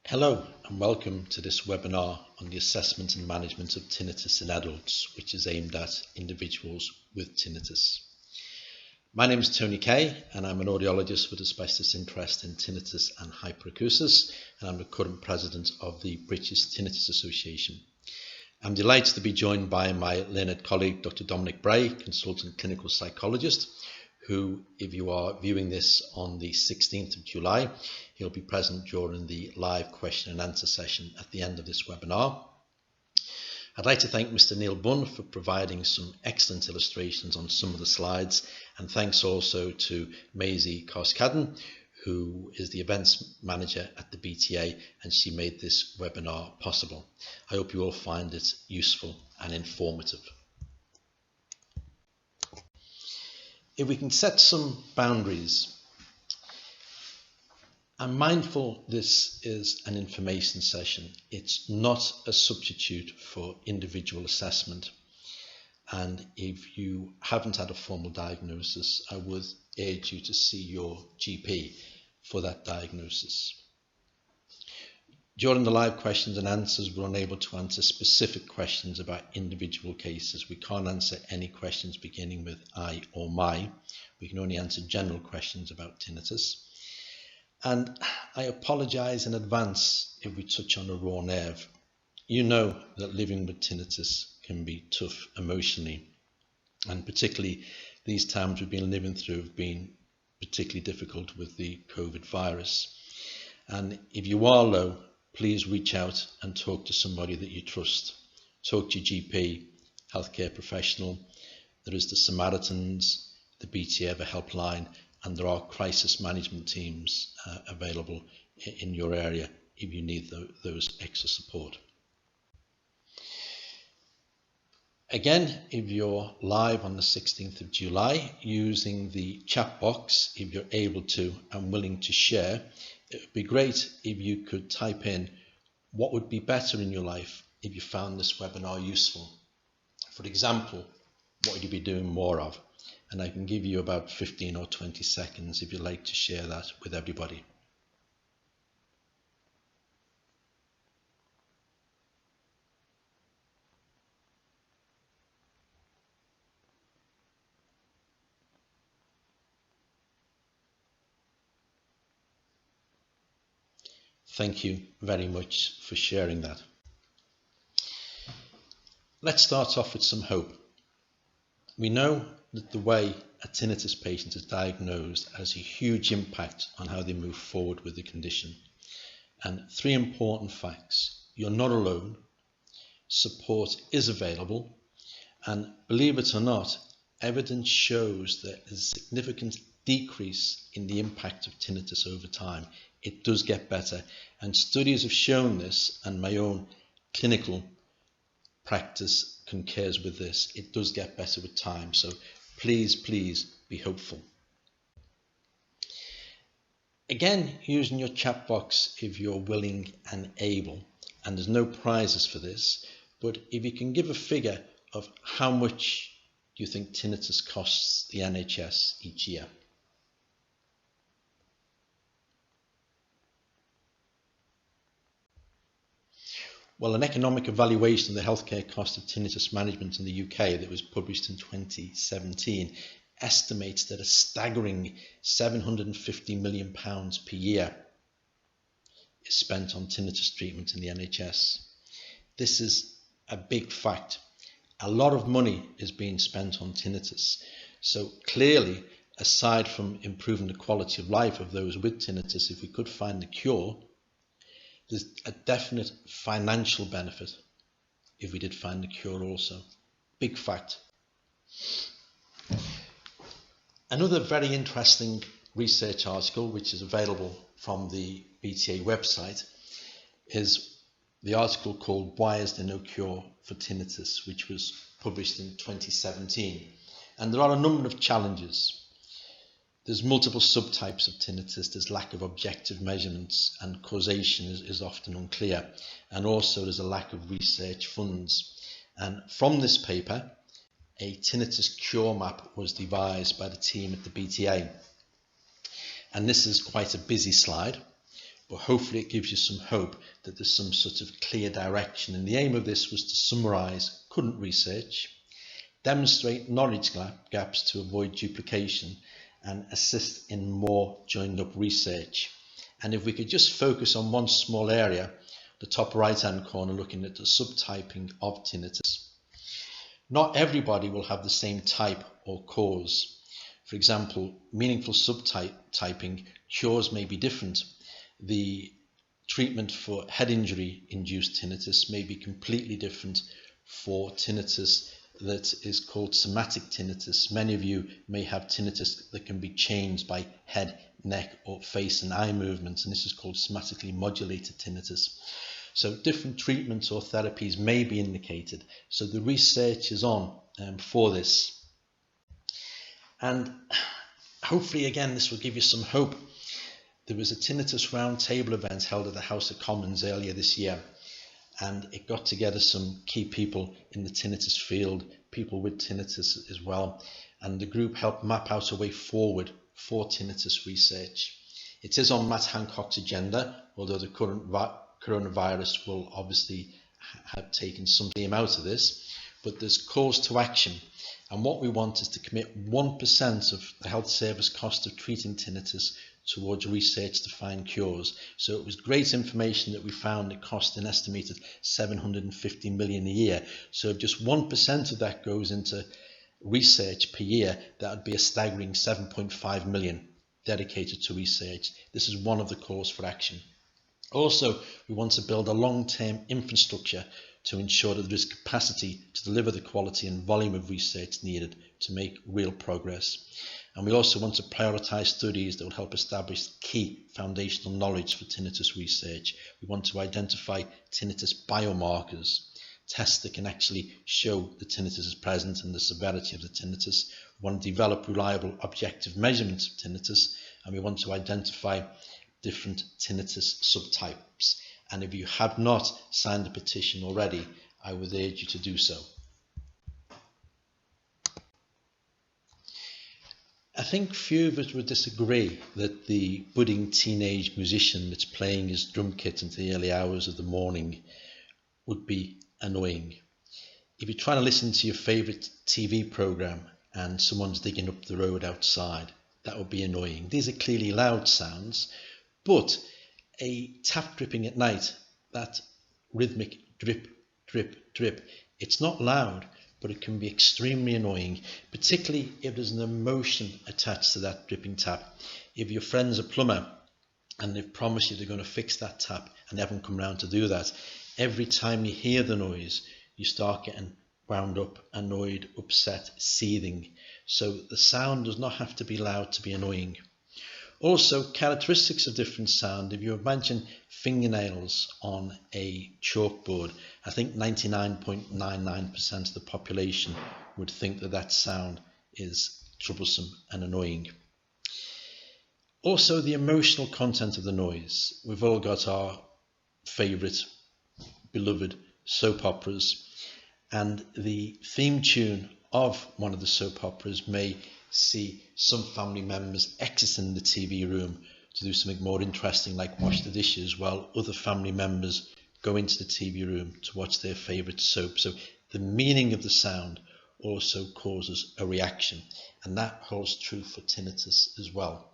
Hello and welcome to this webinar on the assessment and management of tinnitus in adults, which is aimed at individuals with tinnitus. My name is Tony Kay and I'm an audiologist with a specialist interest in tinnitus and hyperacusis, and I'm the current president of the British Tinnitus Association. I'm delighted to be joined by my learned colleague Dr. Dominic Bray, consultant clinical psychologist, who, if you are viewing this on the 16th of July, he'll be present during the live question and answer session at the end of this webinar. I'd like to thank Mr. Neil Bunn for providing some excellent illustrations on some of the slides, and thanks also to Maisie Karskadden, who is the events manager at the BTA, and she made this webinar possible. I hope you all find it useful and informative. If we can set some boundaries, I'm mindful this is an information session. It's not a substitute for individual assessment. And if you haven't had a formal diagnosis, I would urge you to see your GP for that diagnosis. During the live questions and answers, we're unable to answer specific questions about individual cases. We can't answer any questions beginning with I or my. We can only answer general questions about tinnitus. And I apologise in advance if we touch on a raw nerve. You know that living with tinnitus can be tough emotionally, and particularly these times we've been living through have been particularly difficult with the COVID virus. And if you are low, please reach out and talk to somebody that you trust. Talk to your GP, healthcare professional. There is the Samaritans, the BTA have a helpline, and there are crisis management teams available in your area if you need those extra support. Again, if you're live on the 16th of July, using the chat box, if you're able to and willing to share, it would be great if you could type in what would be better in your life if you found this webinar useful. For example, what would you be doing more of? And I can give you about 15 or 20 seconds if you'd like to share that with everybody. Thank you very much for sharing that. Let's start off with some hope. We know that the way a tinnitus patient is diagnosed has a huge impact on how they move forward with the condition. And three important facts: you're not alone, support is available, and believe it or not, evidence shows that there's a significant decrease in the impact of tinnitus over time. It does get better, and studies have shown this, and my own clinical practice concurs with this. It does get better with time, so please be hopeful. Again, using your chat box if you're willing and able, and there's no prizes for this, but if you can give a figure of how much you think tinnitus costs the NHS each year. Well, an economic evaluation of the healthcare cost of tinnitus management in the UK that was published in 2017 estimates that a staggering £750 million per year is spent on tinnitus treatment in the NHS. This is a big fact. A lot of money is being spent on tinnitus. So clearly, aside from improving the quality of life of those with tinnitus, if we could find the cure, there's a definite financial benefit if we did find the cure also. Big fact. Another very interesting research article, which is available from the BTA website, is the article called "Why is there no cure for tinnitus?", which was published in 2017. And there are a number of challenges. There's multiple subtypes of tinnitus, there's lack of objective measurements, and causation is often unclear. And also there's a lack of research funds. And from this paper, a tinnitus cure map was devised by the team at the BTA. And this is quite a busy slide, but hopefully it gives you some hope that there's some sort of clear direction. And the aim of this was to summarise current research, demonstrate knowledge gaps to avoid duplication, and assist in more joined up research. And if we could just focus on one small area, the top right hand corner, looking at the subtyping of tinnitus. Not everybody will have the same type or cause. For example, meaningful subtyping cures may be different. The treatment for head injury induced tinnitus may be completely different for tinnitus that is called somatic tinnitus. Many of you may have tinnitus that can be changed by head, neck or face and eye movements, and this is called somatically modulated tinnitus. So different treatments or therapies may be indicated. So the research is on for this. And hopefully again this will give you some hope. There was a tinnitus roundtable event held at the House of Commons earlier this year, and it got together some key people in the tinnitus field, people with tinnitus as well, and the group helped map out a way forward for tinnitus research. It is on Matt Hancock's agenda, although the current coronavirus will obviously have taken something out of this, but there's calls to action. And what we want is to commit 1% of the health service cost of treating tinnitus towards research to find cures. So it was great information that we found. It cost an estimated 750 million a year. So if just 1% of that goes into research per year, that would be a staggering 7.5 million dedicated to research. This is one of the calls for action. Also, we want to build a long-term infrastructure to ensure that there is capacity to deliver the quality and volume of research needed to make real progress. And we also want to prioritise studies that will help establish key foundational knowledge for tinnitus research. We want to identify tinnitus biomarkers, tests that can actually show the tinnitus is present and the severity of the tinnitus. We want to develop reliable objective measurements of tinnitus, and we want to identify different tinnitus subtypes. And if you have not signed a petition already, I would urge you to do so. I think few of us would disagree that the budding teenage musician that's playing his drum kit into the early hours of the morning would be annoying. If you're trying to listen to your favourite TV programme and someone's digging up the road outside, that would be annoying. These are clearly loud sounds, but a tap dripping at night, that rhythmic drip, drip, drip, it's not loud, but it can be extremely annoying, particularly if there's an emotion attached to that dripping tap. If your friend's a plumber and they've promised you they're going to fix that tap and they haven't come round to do that, every time you hear the noise, you start getting wound up, annoyed, upset, seething. So the sound does not have to be loud to be annoying. Also, characteristics of different sound. If you imagine fingernails on a chalkboard, I think 99.99% of the population would think that that sound is troublesome and annoying. Also, the emotional content of the noise. We've all got our favourite, beloved soap operas, and the theme tune of one of the soap operas may see some family members exiting the TV room to do something more interesting like wash the dishes, while other family members go into the TV room to watch their favourite soap. So the meaning of the sound also causes a reaction, and that holds true for tinnitus as well.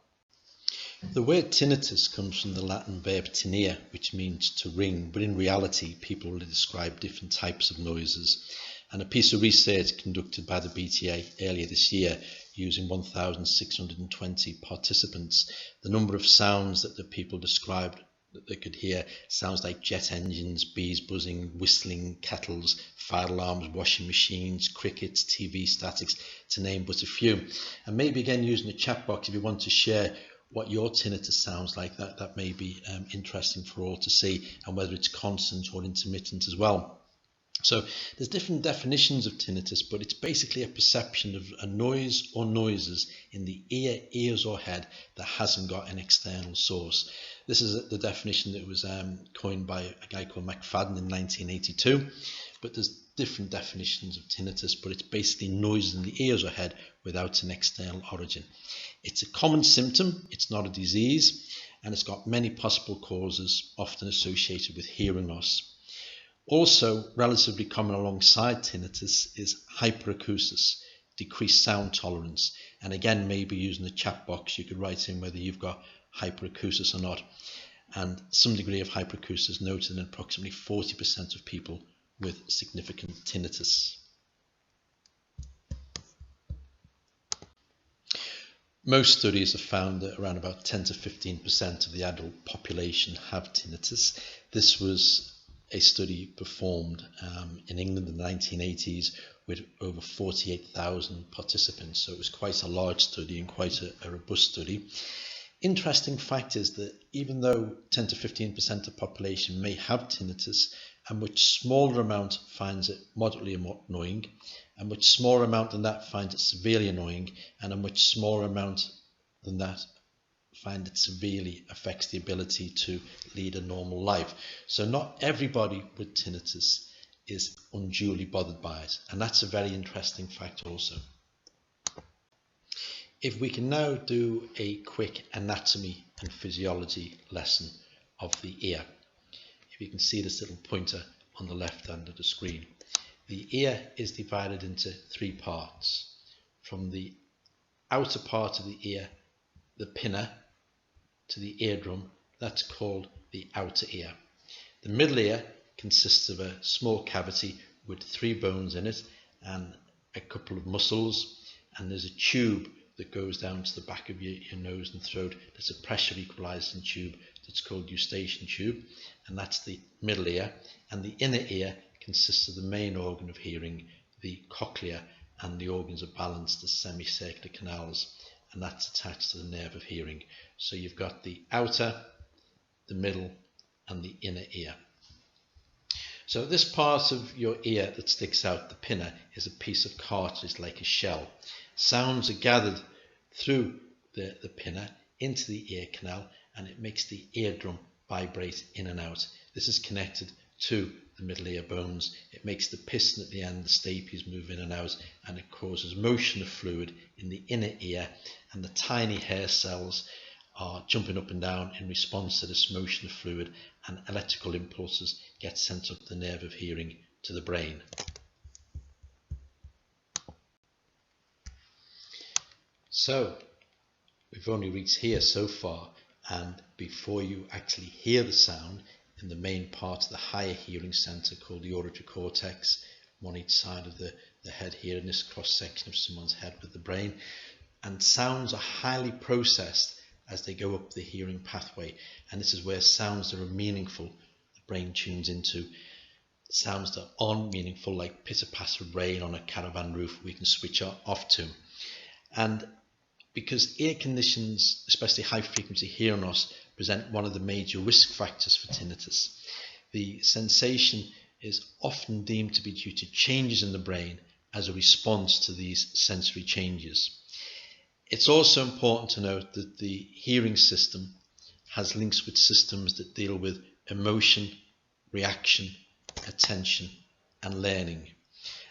The word tinnitus comes from the Latin verb tinere, which means to ring, but in reality people will describe different types of noises. And a piece of research conducted by the BTA earlier this year, using 1,620 participants, the number of sounds that the people described that they could hear sounds like jet engines, bees buzzing, whistling, kettles, fire alarms, washing machines, crickets, TV statics, to name but a few. And maybe again using the chat box, if you want to share what your tinnitus sounds like, that may be interesting for all to see, and whether it's constant or intermittent as well. So there's different definitions of tinnitus, but it's basically a perception of a noise or noises in the ear, ears or head that hasn't got an external source. This is the definition that was coined by a guy called McFadden in 1982, but there's different definitions of tinnitus, but it's basically noises in the ears or head without an external origin. It's a common symptom, it's not a disease, and it's got many possible causes, often associated with hearing loss. Also, relatively common alongside tinnitus is hyperacusis, decreased sound tolerance. And again, maybe using the chat box, you could write in whether you've got hyperacusis or not. And some degree of hyperacusis is noted in approximately 40% of people with significant tinnitus. Most studies have found that around about 10 to 15% of the adult population have tinnitus. This was a study performed in England in the 1980s with over 48,000 participants. So it was quite a large study and quite a robust study. Interesting fact is that even though 10 to 15% of the population may have tinnitus, a much smaller amount finds it moderately annoying, a much smaller amount than that finds it severely annoying, and a much smaller amount than that find it severely affects the ability to lead a normal life. So not everybody with tinnitus is unduly bothered by it, and that's a very interesting fact also. If we can now do a quick anatomy and physiology lesson of the ear. If you can see this little pointer on the left hand of the screen. The ear is divided into three parts. From the outer part of the ear, the pinna, to the eardrum, that's called the outer ear. The middle ear consists of a small cavity with 3 bones in it and a couple of muscles, and there's a tube that goes down to the back of your nose and throat. There's a pressure equalizing tube that's called eustachian tube, and that's the middle ear. And the inner ear consists of the main organ of hearing, the cochlea, and the organs of balance, the semicircular canals, and that's attached to the nerve of hearing. So you've got the outer, the middle, and the inner ear. So this part of your ear that sticks out, the pinna, is a piece of cartilage like a shell. Sounds are gathered through the pinna into the ear canal, and it makes the eardrum vibrate in and out. This is connected to the middle ear bones. It makes the piston at the end, the stapes, move in and out, and it causes motion of fluid in the inner ear, and the tiny hair cells are jumping up and down in response to this motion of fluid, and electrical impulses get sent up the nerve of hearing to the brain. So we've only reached here so far, and before you actually hear the sound, in the main part of the higher hearing center called the auditory cortex, on each side of the head here in this cross section of someone's head with the brain, and sounds are highly processed as they go up the hearing pathway, and this is where sounds that are meaningful the brain tunes into. Sounds that aren't meaningful, like pitter-patter rain on a caravan roof, we can switch off to. And because ear conditions, especially high frequency hearing loss, present one of the major risk factors for tinnitus, the sensation is often deemed to be due to changes in the brain as a response to these sensory changes. It's also important to note that the hearing system has links with systems that deal with emotion, reaction, attention, and learning.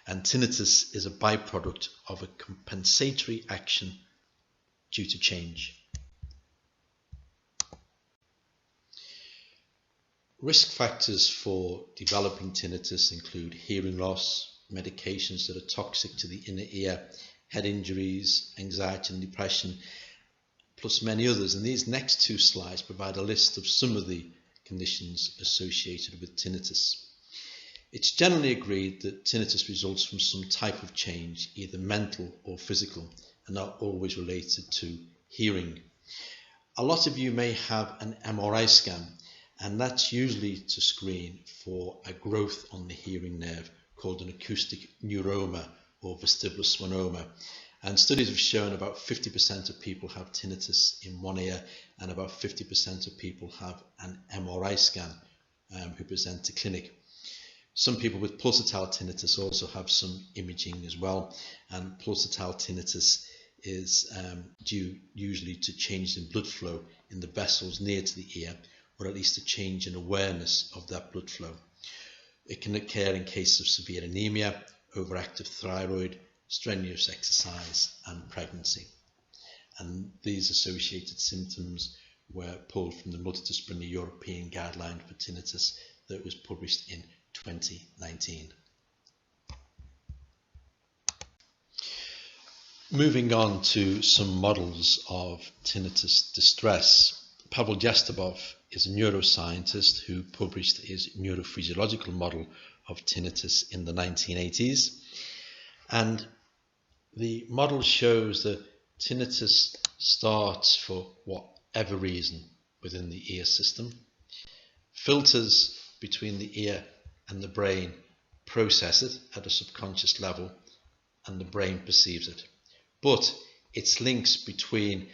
And tinnitus is a byproduct of a compensatory action due to change. Risk factors for developing tinnitus include hearing loss, medications that are toxic to the inner ear, head injuries, anxiety and depression, plus many others. And these next 2 slides provide a list of some of the conditions associated with tinnitus. It's generally agreed that tinnitus results from some type of change, either mental or physical, and not always related to hearing. A lot of you may have an MRI scan, and that's usually to screen for a growth on the hearing nerve called an acoustic neuroma or vestibular schwannoma. And studies have shown about 50% of people have tinnitus in one ear, and about 50% of people have an MRI scan who present to clinic. Some people with pulsatile tinnitus also have some imaging as well, and pulsatile tinnitus is due usually to change in blood flow in the vessels near to the ear, or at least a change in awareness of that blood flow. It can occur in cases of severe anemia, overactive thyroid, strenuous exercise and pregnancy. And these associated symptoms were pulled from the multidisciplinary European guideline for tinnitus that was published in 2019. Moving on to some models of tinnitus distress. Pavel Jastabov is a neuroscientist who published his neurophysiological model of tinnitus in the 1980s. And the model shows that tinnitus starts for whatever reason within the ear system. Filters between the ear and the brain process it at a subconscious level, and the brain perceives it. But its links between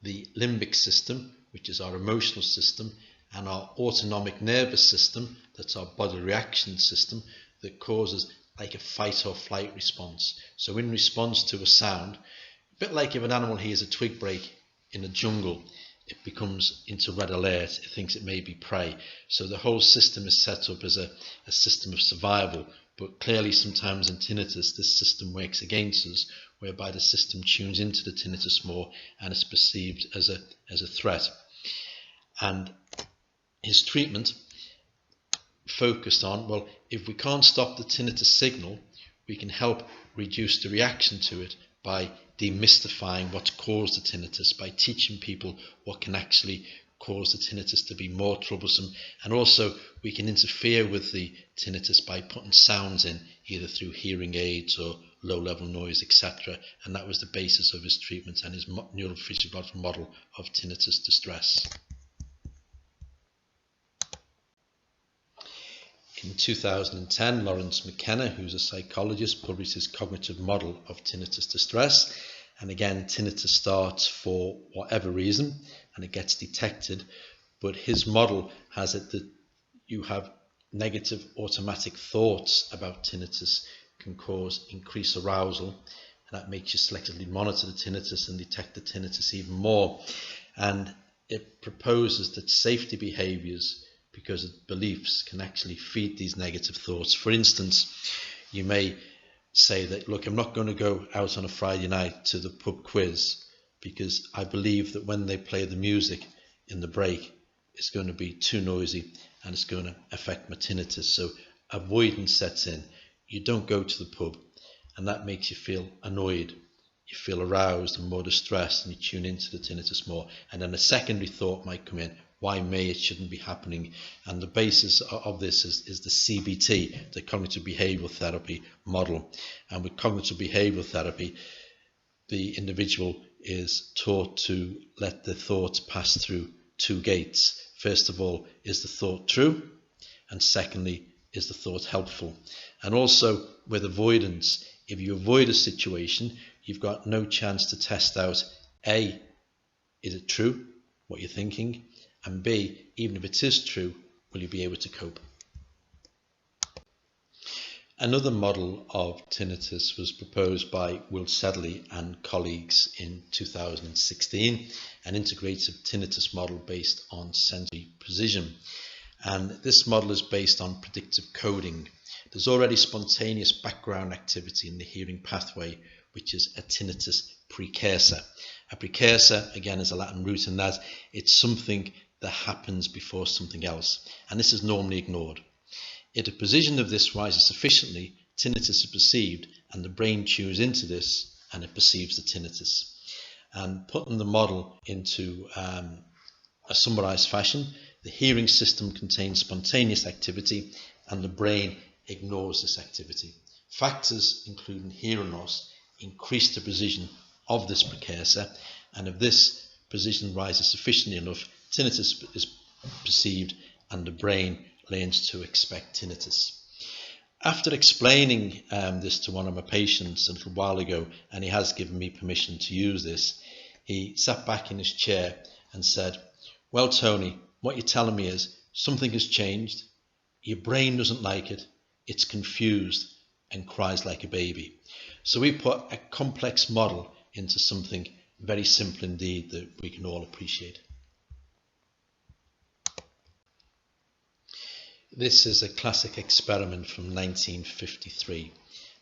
the limbic system, which is our emotional system, and our autonomic nervous system, that's our body reaction system, that causes like a fight or flight response. So in response to a sound, a bit like if an animal hears a twig break in a jungle, it becomes into red alert, it thinks it may be prey. So the whole system is set up as a system of survival, but clearly sometimes in tinnitus this system works against us, whereby the system tunes into the tinnitus more and is perceived as a threat. And his treatment focused on, well, if we can't stop the tinnitus signal, we can help reduce the reaction to it by demystifying what's caused the tinnitus, by teaching people what can actually cause the tinnitus to be more troublesome. And also we can interfere with the tinnitus by putting sounds in, either through hearing aids or low-level noise, etc. And that was the basis of his treatment and his neurophysiological model of tinnitus distress. In 2010, Lawrence McKenna, who's a psychologist, published his cognitive model of tinnitus distress. And again, tinnitus starts for whatever reason and it gets detected. But his model has it that you have negative automatic thoughts about tinnitus can cause increased arousal, and that makes you selectively monitor the tinnitus and detect the tinnitus even more. And it proposes that safety behaviors, because of beliefs, can actually feed these negative thoughts. For instance, you may say that, look, I'm not going to go out on a Friday night to the pub quiz because I believe that when they play the music in the break, it's going to be too noisy and it's going to affect my tinnitus. So avoidance sets in. You don't go to the pub, and that makes you feel annoyed. You feel aroused and more distressed, and you tune into the tinnitus more. And then a secondary thought might come in. Why me? It shouldn't be happening. And the basis of this is the CBT, the cognitive behavioral therapy model. And with cognitive behavioral therapy, the individual is taught to let the thoughts pass through two gates. First of all, is the thought true? And secondly, is the thought helpful? And also with avoidance, if you avoid a situation, you've got no chance to test out A, is it true what you're thinking? And B, even if it is true, will you be able to cope? Another model of tinnitus was proposed by Will Sedley and colleagues in 2016, an integrative tinnitus model based on sensory precision. And this model is based on predictive coding. There's already spontaneous background activity in the hearing pathway, which is a tinnitus precursor. A precursor, again, is a Latin root in that it's something that happens before something else, and this is normally ignored. If the precision of this rises sufficiently, tinnitus is perceived, and the brain tunes into this, and it perceives the tinnitus. And putting the model into a summarized fashion, the hearing system contains spontaneous activity, and the brain ignores this activity. Factors including hearing loss increase the precision of this precursor, and if this precision rises sufficiently enough, tinnitus is perceived and the brain learns to expect tinnitus. After explaining this to one of my patients a little while ago, and he has given me permission to use this, he sat back in his chair and said, well, Tony, what you're telling me is something has changed, your brain doesn't like it, it's confused and cries like a baby. So we put a complex model into something very simple indeed that we can all appreciate. This is a classic experiment from 1953.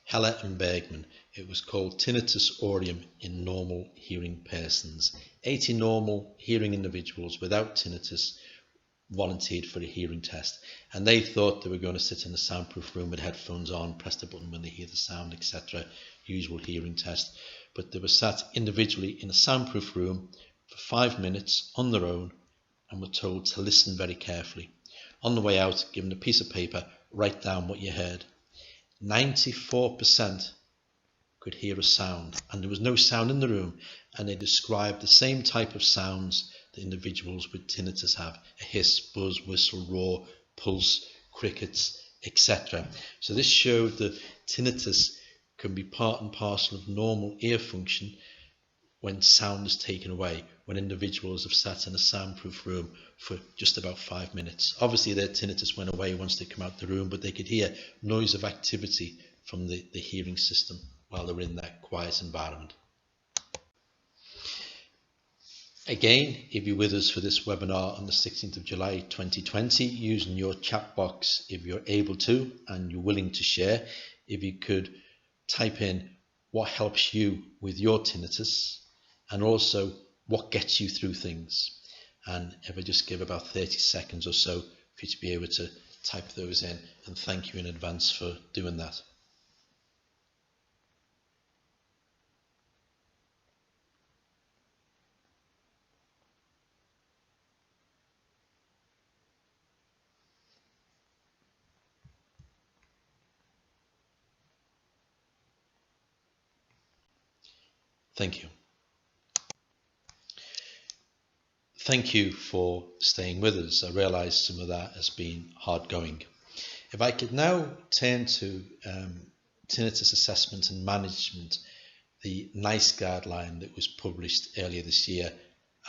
Heller and Bergman. It was called Tinnitus Aureum in Normal Hearing Persons. 80 normal hearing individuals without tinnitus volunteered for a hearing test, and they thought they were going to sit in a soundproof room with headphones on, press the button when they hear the sound, etc. Usual hearing test. But they were sat individually in a soundproof room for 5 minutes on their own and were told to listen very carefully. On the way out, given a piece of paper, write down what you heard. 94% could hear a sound, and there was no sound in the room, and they described the same type of sounds that individuals with tinnitus have: a hiss, buzz, whistle, roar, pulse, crickets, etc. So this showed that tinnitus can be part and parcel of normal ear function when sound is taken away, when individuals have sat in a soundproof room for just about 5 minutes. Obviously their tinnitus went away once they come out the room, but they could hear noise of activity from the hearing system while they were in that quiet environment. Again, if you're with us for this webinar on the 16th of July 2020, using your chat box, if you're able to and you're willing to share, if you could type in what helps you with your tinnitus, and also what gets you through things. And if I just give about 30 seconds or so for you to be able to type those in, and thank you in advance for doing that. Thank you. Thank you for staying with us. I realise some of that has been hard going. If I could now turn to tinnitus assessment and management, the NICE guideline that was published earlier this year,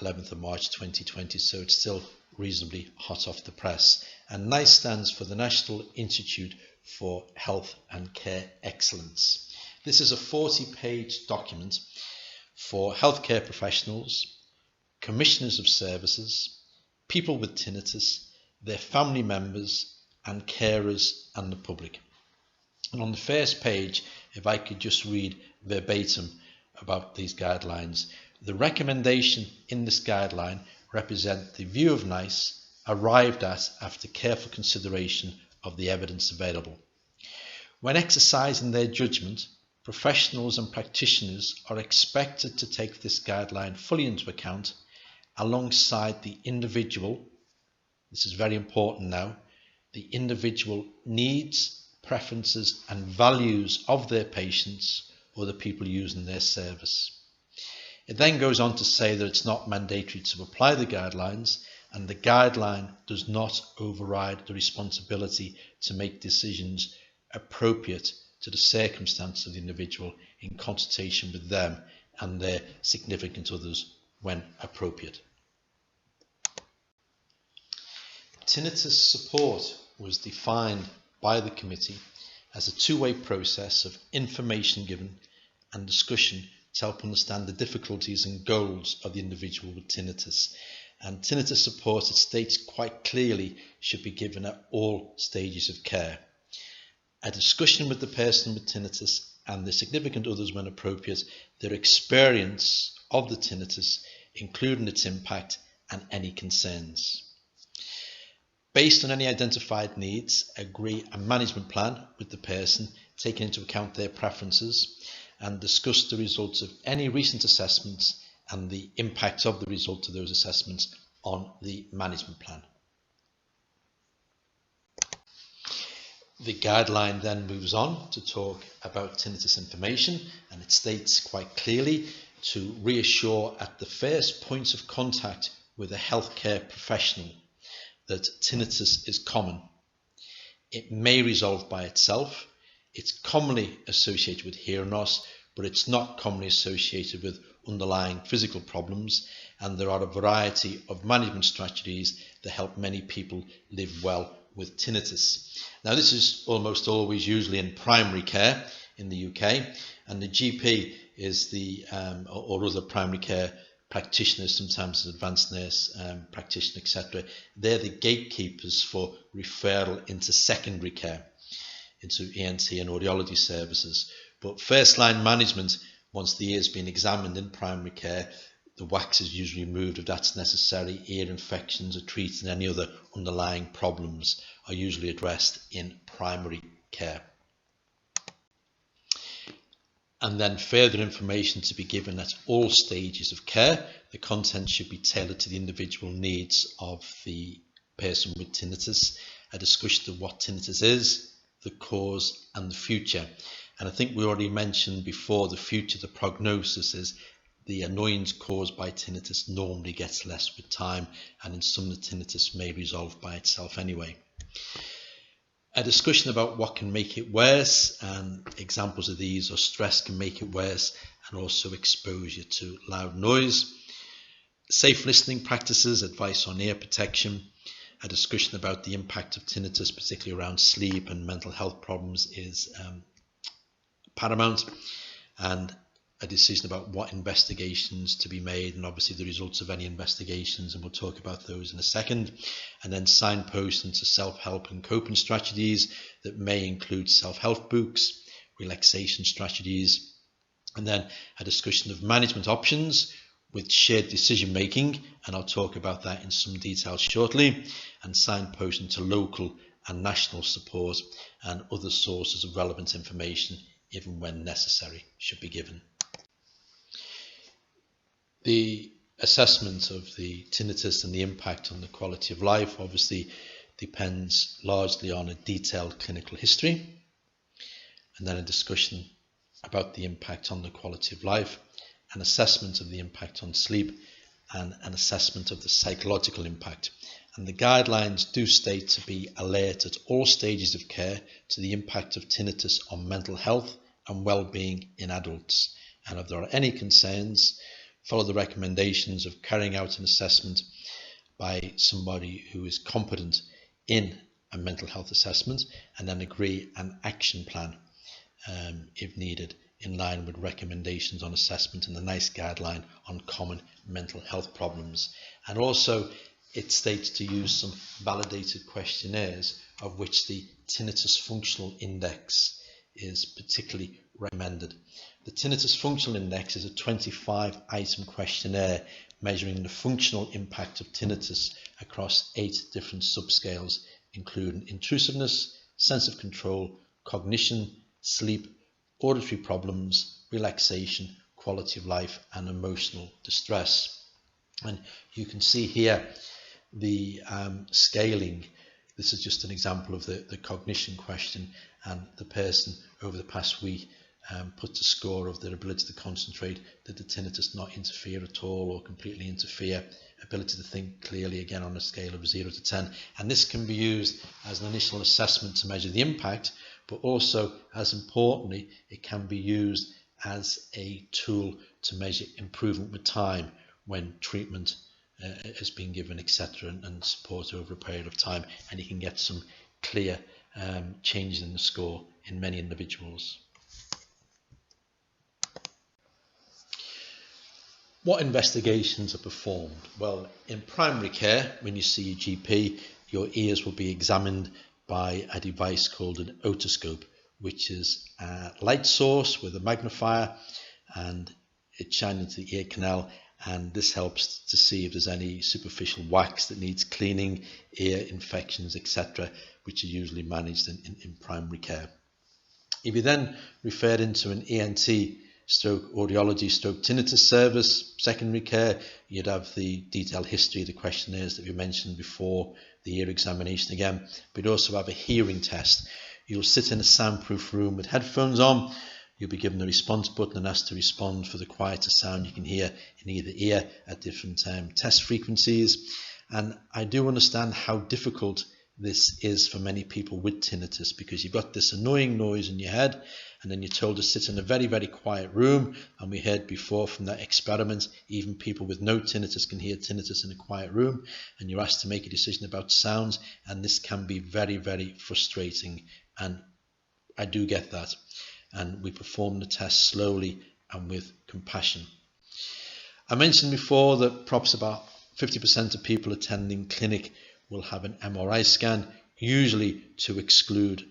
11th of March 2020, so it's still reasonably hot off the press. And NICE stands for the National Institute for Health and Care Excellence. This is a 40-page document for healthcare professionals, commissioners of services, people with tinnitus, their family members and carers and the public. And on the first page, if I could just read verbatim about these guidelines, the recommendation in this guideline represent the view of NICE arrived at after careful consideration of the evidence available. When exercising their judgment, professionals and practitioners are expected to take this guideline fully into account alongside the individual, this is very important now, the individual needs, preferences and values of their patients or the people using their service. It then goes on to say that it's not mandatory to apply the guidelines, and the guideline does not override the responsibility to make decisions appropriate to the circumstance of the individual in consultation with them and their significant others when appropriate. Tinnitus support was defined by the committee as a two-way process of information given and discussion to help understand the difficulties and goals of the individual with tinnitus. And tinnitus support, it states quite clearly, should be given at all stages of care. A discussion with the person with tinnitus and the significant others when appropriate, their experience of the tinnitus, including its impact and any concerns. Based on any identified needs, agree a management plan with the person, taking into account their preferences, and discuss the results of any recent assessments and the impact of the results of those assessments on the management plan. The guideline then moves on to talk about tinnitus information, and it states quite clearly to reassure at the first points of contact with a healthcare professional that tinnitus is common. It may resolve by itself. It's commonly associated with hearing loss, but it's not commonly associated with underlying physical problems, and there are a variety of management strategies that help many people live well with tinnitus. Now, this is almost always usually in primary care in the UK, and the GP is the or other primary care practitioners, sometimes an advanced nurse practitioner, etc. They're the gatekeepers for referral into secondary care. into ENT and audiology services. But first line management, once the ear's been examined in primary care, the wax is usually removed if that's necessary. Ear infections are treated, and any other underlying problems are usually addressed in primary care. And then further information to be given at all stages of care. The content should be tailored to the individual needs of the person with tinnitus. A discussion of what tinnitus is, the cause and the future. And I think we already mentioned before, the future, the prognosis is the annoyance caused by tinnitus normally gets less with time, and in some the tinnitus may resolve by itself anyway. A discussion about what can make it worse, and examples of these are stress can make it worse, and also exposure to loud noise. Safe listening practices, advice on ear protection. A discussion about the impact of tinnitus, particularly around sleep and mental health problems, is paramount, and a decision about what investigations to be made, and obviously the results of any investigations, and we'll talk about those in a second. And then signposting to self-help and coping strategies that may include self-help books, relaxation strategies, and then a discussion of management options with shared decision making, and I'll talk about that in some detail shortly, and signposting to local and national support and other sources of relevant information, even when necessary, should be given. The assessment of the tinnitus and the impact on the quality of life obviously depends largely on a detailed clinical history, and then a discussion about the impact on the quality of life, an assessment of the impact on sleep, and an assessment of the psychological impact. And the guidelines do state to be alert at all stages of care to the impact of tinnitus on mental health and well-being in adults. And if there are any concerns, follow the recommendations of carrying out an assessment by somebody who is competent in a mental health assessment, and then agree an action plan if needed, in line with recommendations on assessment and the NICE guideline on common mental health problems. And also it states to use some validated questionnaires, of which the Tinnitus Functional Index is particularly recommended. The Tinnitus Functional Index is a 25-item questionnaire measuring the functional impact of tinnitus across 8 different subscales, including intrusiveness, sense of control, cognition, sleep, auditory problems, relaxation, quality of life, and emotional distress. And you can see here the scaling. This is just an example of the cognition question, and the person over the past week put a score of their ability to concentrate, did the tinnitus not interfere at all or completely interfere, ability to think clearly, again on a scale of 0 to 10. And this can be used as an initial assessment to measure the impact, but also, as importantly, it can be used as a tool to measure improvement with time when treatment has been given, etc., and support over a period of time, and you can get some clear changes in the score in many individuals. What investigations are performed? Well, in primary care, when you see a GP, your ears will be examined by a device called an otoscope, which is a light source with a magnifier, and it's shined into the ear canal, and this helps to see if there's any superficial wax that needs cleaning, ear infections, etc., which are usually managed in primary care. If you then referred into an ENT stroke audiology stroke tinnitus service, secondary care, you'd have the detailed history of the questionnaires that we mentioned before, the ear examination again, but you'd also have a hearing test. You'll sit in a soundproof room with headphones on. You'll be given a response button and asked to respond for the quieter sound you can hear in either ear at different test frequencies. And I do understand how difficult this is for many people with tinnitus, because you've got this annoying noise in your head, and then you're told to sit in a very, very quiet room. And we heard before from that experiment, even people with no tinnitus can hear tinnitus in a quiet room, and you're asked to make a decision about sounds, and this can be very, very frustrating, and I do get that. And we perform the test slowly and with compassion. I mentioned before that perhaps about 50% of people attending clinic will have an MRI scan, usually to exclude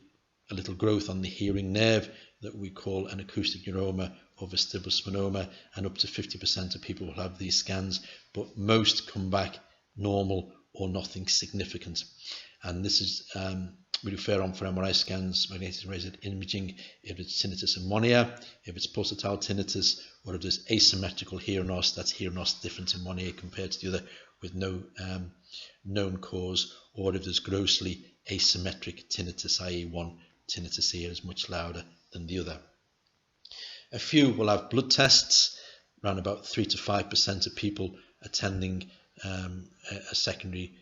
a little growth on the hearing nerve that we call an acoustic neuroma or vestibulosplanoma, and up to 50% of people will have these scans, but most come back normal or nothing significant. And this is, we refer on for MRI scans, magnetic resonance imaging, if it's tinnitus in one ear, if it's pulsatile tinnitus, or if there's asymmetrical hearing loss, that's hearing loss different in one ear compared to the other with no known cause, or if there's grossly asymmetric tinnitus, i.e. one tinnitus ear is much louder than the other. A few will have blood tests. Around about 3 to 5% of people attending a secondary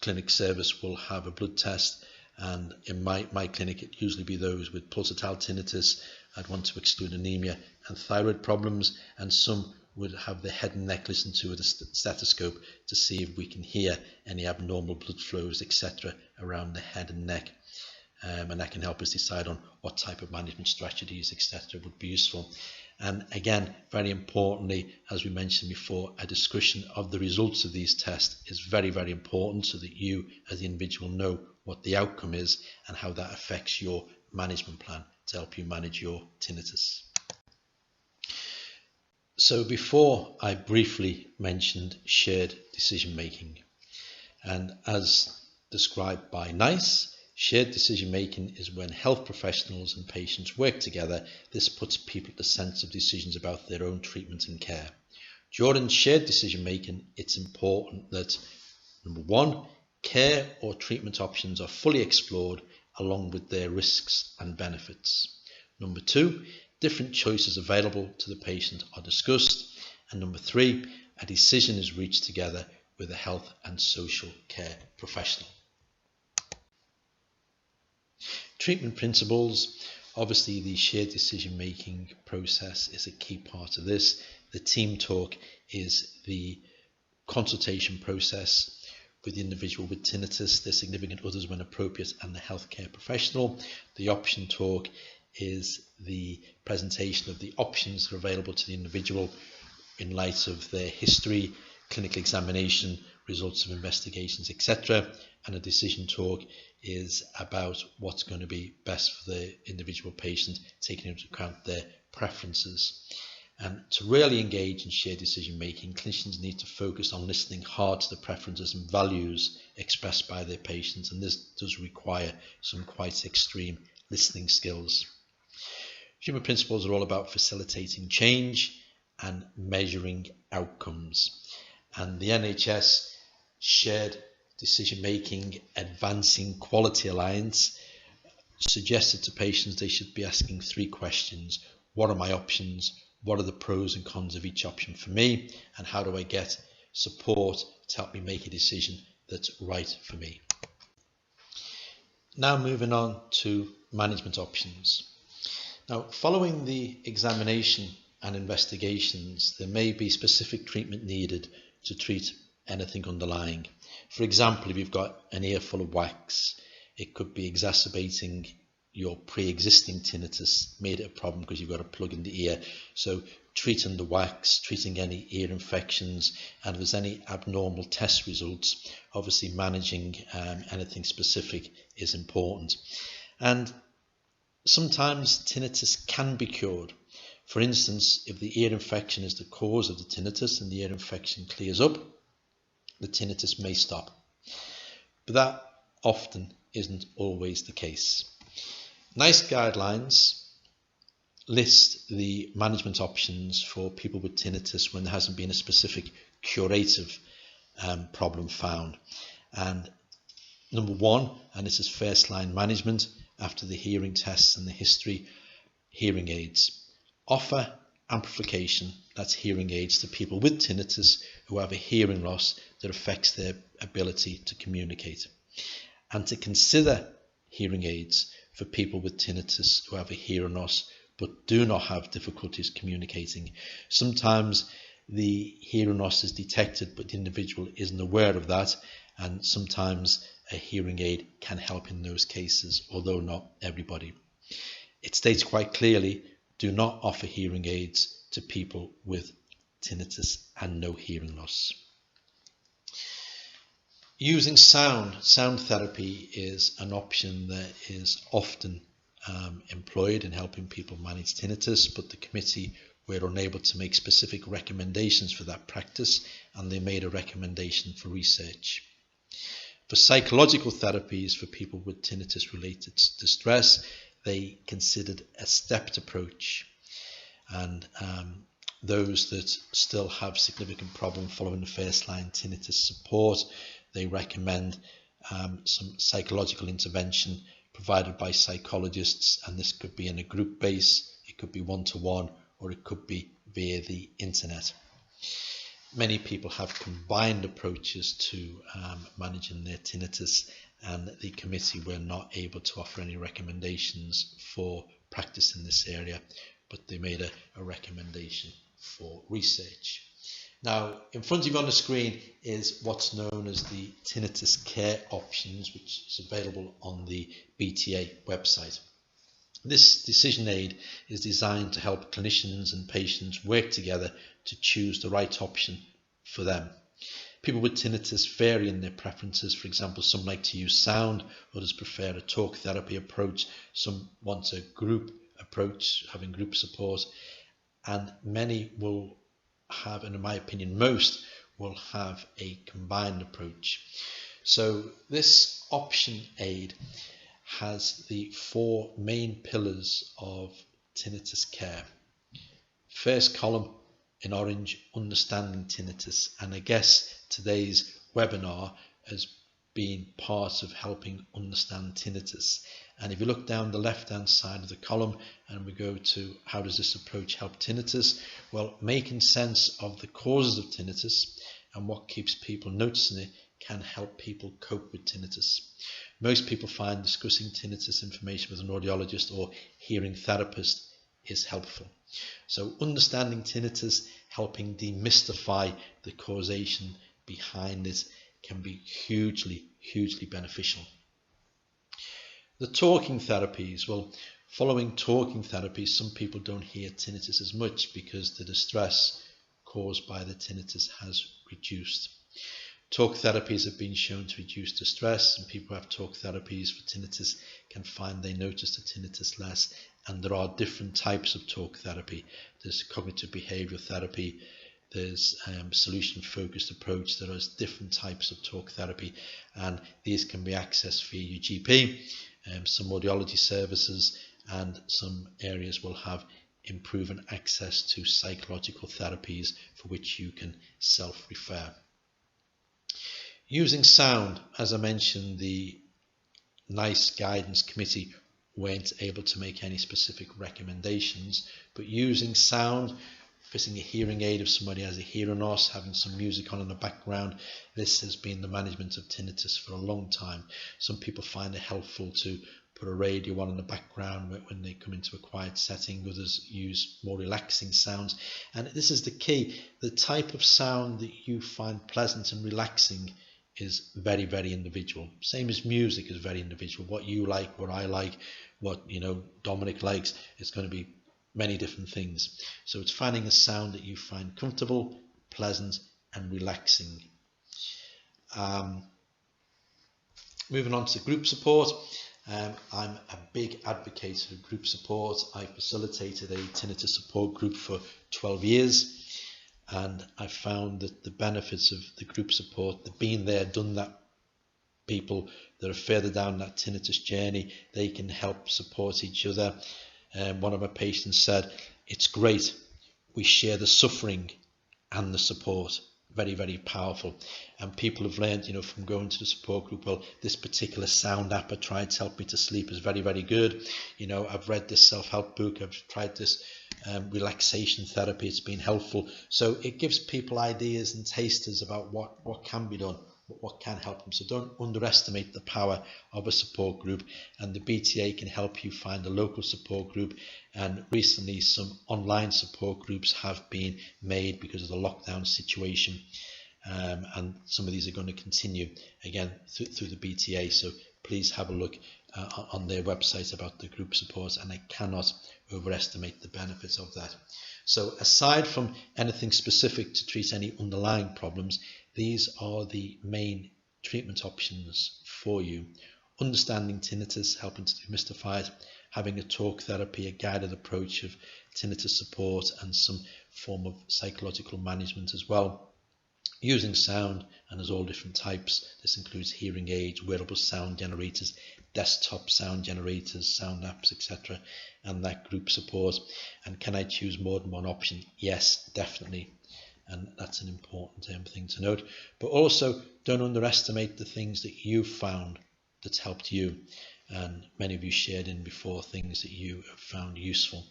clinic service will have a blood test, and in my clinic it usually be those with pulsatile tinnitus. I'd want to exclude anemia and thyroid problems, and some would have the head and neck listened to with a stethoscope to see if we can hear any abnormal blood flows, etc. around the head and neck. And that can help us decide on what type of management strategies, etc. would be useful. And again, very importantly, as we mentioned before, a discussion of the results of these tests is very, very important, so that you as the individual know what the outcome is and how that affects your management plan to help you manage your tinnitus. So before, I briefly mentioned shared decision making, and as described by NICE, shared decision making is when health professionals and patients work together. This puts people at the centre of decisions about their own treatment and care. During shared decision making, it's important that, number one, care or treatment options are fully explored along with their risks and benefits. Number two, different choices available to the patient are discussed. And number three, a decision is reached together with a health and social care professional. Treatment principles. Obviously, the shared decision making process is a key part of this. The team talk is the consultation process with the individual with tinnitus, their significant others when appropriate, and the healthcare professional. The option talk is the presentation of the options that are available to the individual in light of their history, clinical examination, results of investigations, etc. And a decision talk is about what's going to be best for the individual patient, taking into account their preferences. And to really engage in shared decision making, clinicians need to focus on listening hard to the preferences and values expressed by their patients, and this does require some quite extreme listening skills. Human principles are all about facilitating change and measuring outcomes. And the NHS Shared Decision Making Advancing Quality Alliance suggested to patients they should be asking 3 questions. What are my options? What are the pros and cons of each option for me? And how do I get support to help me make a decision that's right for me? Now moving on to management options. Now, following the examination and investigations, there may be specific treatment needed to treat anything underlying. For example, if you've got an ear full of wax, it could be exacerbating your pre-existing tinnitus, made it a problem because you've got a plug in the ear. So treating the wax, treating any ear infections, and if there's any abnormal test results, obviously managing anything specific is important. And sometimes tinnitus can be cured. For instance, if the ear infection is the cause of the tinnitus and the ear infection clears up, the tinnitus may stop. But that often isn't always the case. NICE guidelines list the management options for people with tinnitus when there hasn't been a specific curative problem found. And number 1, and this is first line management after the hearing tests and the history, hearing aids. Offer amplification, that's hearing aids, to people with tinnitus who have a hearing loss that affects their ability to communicate. And to consider hearing aids for people with tinnitus who have a hearing loss but do not have difficulties communicating. Sometimes the hearing loss is detected but the individual isn't aware of that, and sometimes a hearing aid can help in those cases, although not everybody. It states quite clearly, do not offer hearing aids to people with tinnitus and no hearing loss. Using sound therapy is an option that is often employed in helping people manage tinnitus, but the committee were unable to make specific recommendations for that practice, and they made a recommendation for research. For psychological therapies for people with tinnitus related distress, they considered a stepped approach, and those that still have significant problem following the first line tinnitus support, they recommend some psychological intervention provided by psychologists, and this could be in a group base, it could be one-to-one, or it could be via the internet. Many people have combined approaches to managing their tinnitus, and the committee were not able to offer any recommendations for practice in this area, but they made a recommendation for research. Now, in front of you on the screen is what's known as the tinnitus care options, which is available on the BTA website. This decision aid is designed to help clinicians and patients work together to choose the right option for them. People with tinnitus vary in their preferences. For example, some like to use sound, others prefer a talk therapy approach, some want a group approach, having group support, and many will have, and in my opinion most, will have a combined approach. So this option aid has the four main pillars of tinnitus care. First column in orange, understanding tinnitus, and I guess today's webinar has been part of helping understand tinnitus. And if you look down the left hand side of the column and we go to how does this approach help tinnitus, well, making sense of the causes of tinnitus and what keeps people noticing it can help people cope with tinnitus. Most people find discussing tinnitus information with an audiologist or hearing therapist is helpful. So understanding tinnitus, helping demystify the causation behind it, can be hugely beneficial. The talking therapies, well, following talking therapies, some people don't hear tinnitus as much because the distress caused by the tinnitus has reduced. Talk therapies have been shown to reduce distress, and people who have talk therapies for tinnitus can find they notice the tinnitus less. And there are different types of talk therapy. There's cognitive behavioral therapy, there's solution focused approach. There are different types of talk therapy, and these can be accessed via your GP, some audiology services, and some areas will have improving access to psychological therapies for which you can self-refer. Using sound, as I mentioned, the NICE guidance committee weren't able to make any specific recommendations, but using sound, fitting a hearing aid if somebody has a hearing loss, having some music on in the background, this has been the management of tinnitus for a long time. Some people find it helpful to put a radio on in the background when they come into a quiet setting. Others use more relaxing sounds, and this is the key. The type of sound that you find pleasant and relaxing is very individual. Same as music is very individual. What you like, what I like, what Dominic likes, it's going to be many different things. So it's finding a sound that you find comfortable, pleasant and relaxing. Moving on to group support. I'm a big advocate of group support. I facilitated a tinnitus support group for 12 years. And I found that the benefits of the group support, the being there, done that, people that are further down that tinnitus journey, they can help support each other. One of my patients said, it's great, we share the suffering and the support. Very powerful. And people have learned, from going to the support group, well, this particular sound app I tried to help me to sleep is very good. I've read this self-help book, I've tried this relaxation therapy, it's been helpful. So it gives people ideas and tasters about what can be done, what can help them. So don't underestimate the power of a support group, and the BTA can help you find a local support group. And recently some online support groups have been made because of the lockdown situation, and some of these are going to continue again through the BTA. So please have a look on their website about the group support, and I cannot overestimate the benefits of that. So aside from anything specific to treat any underlying problems, these are the main treatment options for you. Understanding tinnitus, helping to demystify it, having a talk therapy, a guided approach of tinnitus support and some form of psychological management as well. Using sound, and there's all different types. This includes hearing aids, wearable sound generators, desktop sound generators, sound apps, etc. And that group support. And can I choose more than one option? Yes, definitely. And that's an important thing to note. But also, don't underestimate the things that you've found that's helped you. And many of you shared in before things that you have found useful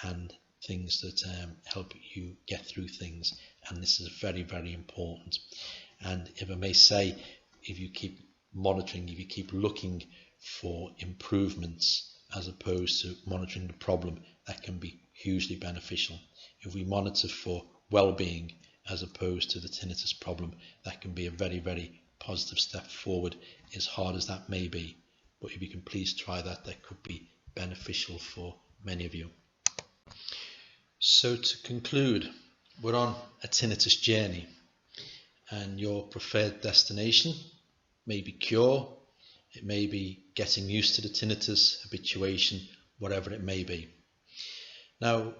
and things that help you get through things. And this is very, very important. And if I may say, if you keep monitoring, if you keep looking for improvements as opposed to monitoring the problem, that can be hugely beneficial. If we monitor for well-being as opposed to the tinnitus problem, that can be a very, very positive step forward, as hard as that may be. But if you can please try that, that could be beneficial for many of you. So to conclude, we're on a tinnitus journey, and your preferred destination may be cure, it may be getting used to the tinnitus, habituation, whatever it may be. Now,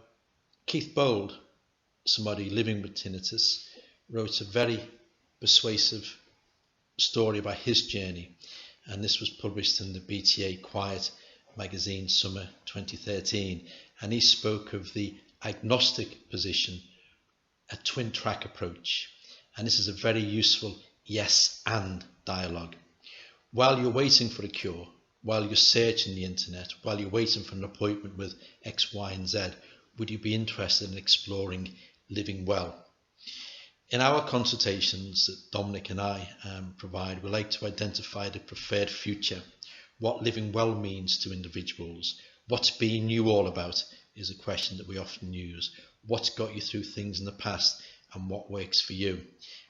Keith Bold, somebody living with tinnitus, wrote a very persuasive story about his journey, and this was published in the BTA Quiet magazine summer 2013, and he spoke of the agnostic position, a twin track approach, and this is a very useful yes and dialogue. While you're waiting for a cure, while you're searching the internet, while you're waiting for an appointment with X, Y and Z, would you be interested in exploring living well? In our consultations that Dominic and I provide, we like to identify the preferred future, what living well means to individuals. What's being you all about is a question that we often use. What's got you through things in the past and what works for you?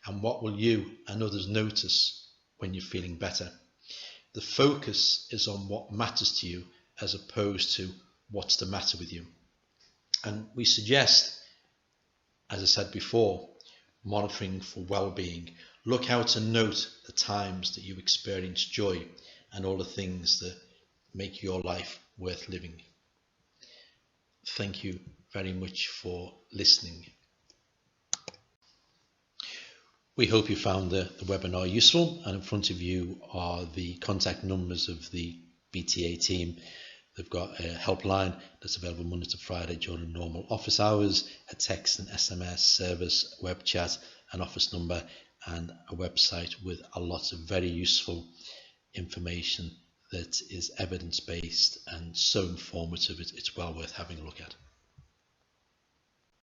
And what will you and others notice when you're feeling better? The focus is on what matters to you as opposed to what's the matter with you. And we suggest, as I said before, monitoring for well-being. Look out and note the times that you experience joy and all the things that make your life worth living. Thank you very much for listening. We hope you found the webinar useful, and in front of you are the contact numbers of the BTA team. They've got a helpline that's available Monday to Friday during normal office hours, a text and SMS service, web chat, an office number, and a website with a lot of very useful information that is evidence-based and so informative. It's well worth having a look at.